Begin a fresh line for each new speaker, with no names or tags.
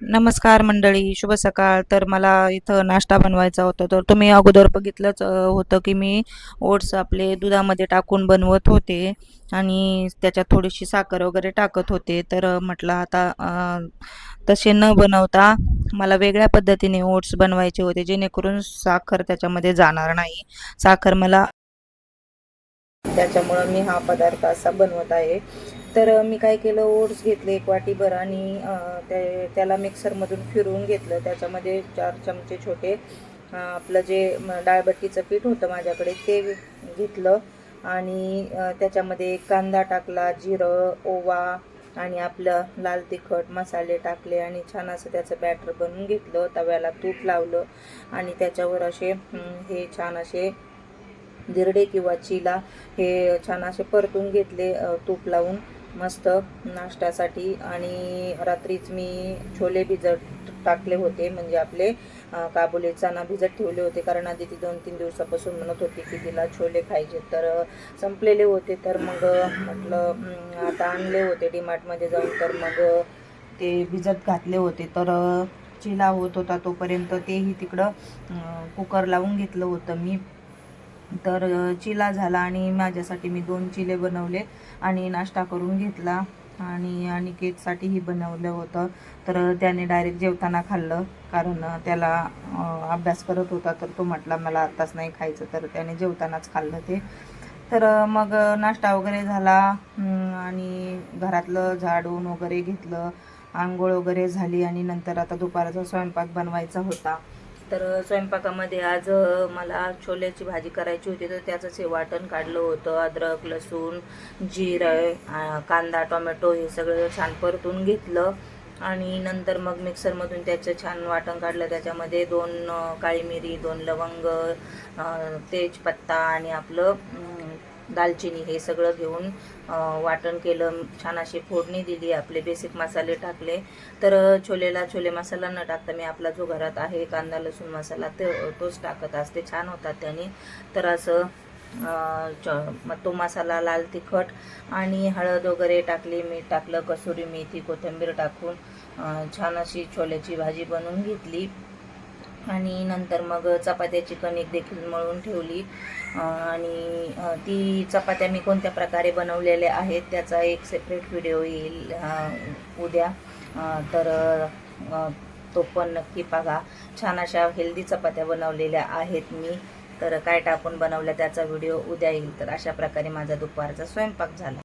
नमस्कार मंडळी, शुभ सकाळ. तर मला इथं नाश्ता बनवायचा होता. तर तुम्ही अगोदर बघितलंच होतं की मी ओट्स आपले दुधामध्ये टाकून बनवत होते आणि त्याच्यात थोडीशी साखर वगैरे टाकत होते. तर म्हटलं आता तसे न बनवता मला वेगळ्या पद्धतीने ओट्स बनवायचे होते, जेणेकरून साखर त्याच्यामध्ये जाणार नाही. साखर मला त्याच्यामुळं मी हा पदार्थ असा बनवत आहे. तर मी काय केलं, ओट्स घेतले 1 वाटीभर आणि त्याला मिक्सरमधून फिरवून घेतलं. त्याच्यामध्ये 4 चमचे छोटे आपलं जे डाळबट्टीचं पीठ होतं माझ्याकडे ते घेतलं आणि त्याच्यामध्ये कांदा टाकला, जिरं, ओवा आणि आपलं लाल तिखट मसाले टाकले आणि छान असं त्याचं बॅटर बनवून घेतलं. तव्याला तूप लावलं आणि त्याच्यावर असे हे छान असे दिरडे किंवा चिला हे छान असे परतून घेतले तूप लावून मस्त नाश्त्यासाठी. आणि रात्रीच मी छोले भिजत टाकले होते, म्हणजे आपले काबुली चणा भिजत ठेवले होते, कारण आधी ती 2-3 दिवसापासून म्हणत होती की तिला छोले खायचे. तर संपलेले होते, तर मग म्हटलं आता आणले होते डीमार्टमध्ये जाऊन, तर मग ते भिजत घातले होते. तर चिला होत होता तोपर्यंत तेही तिकडं कुकर लावून घेतलं होतं मी. तर चिला झाला आणि माझ्यासाठी मी 2 चिले बनवले आणि नाश्ता करून घेतला. आणि अनिकेतसाठीही बनवलं होतं. तर त्याने डायरेक्ट जेवताना खाल्लं, कारण त्याला अभ्यास करत होता, तर तो म्हटला मला आत्ताच नाही खायचं, तर त्याने जेवतानाच खाल्लं ते. तर मग नाश्ता वगैरे झाला आणि घरातलं झाडून वगैरे घेतलं, अंघोळ वगैरे झाली आणि नंतर आता दुपारचा स्वयंपाक बनवायचा होता. तर स्वयंपाकामध्ये आज मला छोल्याची भाजी करायची होती, तर त्याचंच हे वाटण काढलं होतं. अद्रक, लसूण, जिरं, कांदा, टोमॅटो हे सगळं छान परतून घेतलं आणि नंतर मग मिक्सरमधून त्याचं छान वाटण काढलं. त्याच्यामध्ये 2 काळी मिरी, 2 लवंग, तेजपत्ता आणि आपलं दालचिनी हे सगळं घेऊन वाटण केलं. छान अशी फोडणी दिली, आपले बेसिक मसाले टाकले. तर छोले मसाला न टाकता मी आपला जो घरात आहे कांदा लसूण मसाला तोच टाकत असते, छान होतात त्याने. तर असं तो मसाला, लाल तिखट आणि हळद वगैरे टाकली, मीठ टाकलं, कसुरी मेथी, कोथिंबीर टाकून छान अशी छोल्याची भाजी बनवून घेतली. आणि नंतर मग चपात्याची कणिक देखील मळून ठेवली आणि ती चपात्या मी कोणत्या प्रकारे बनवलेल्या आहेत त्याचा एक सेपरेट व्हिडिओ येईल उद्या. तर तो पण नक्की बघा. छान अशा हेल्दी चपात्या बनवलेल्या आहेत मी. तर काय टाकून बनवल्या त्याचा व्हिडिओ उद्या येईल. तर अशा प्रकारे माझा दुपारचा स्वयंपाक झाला.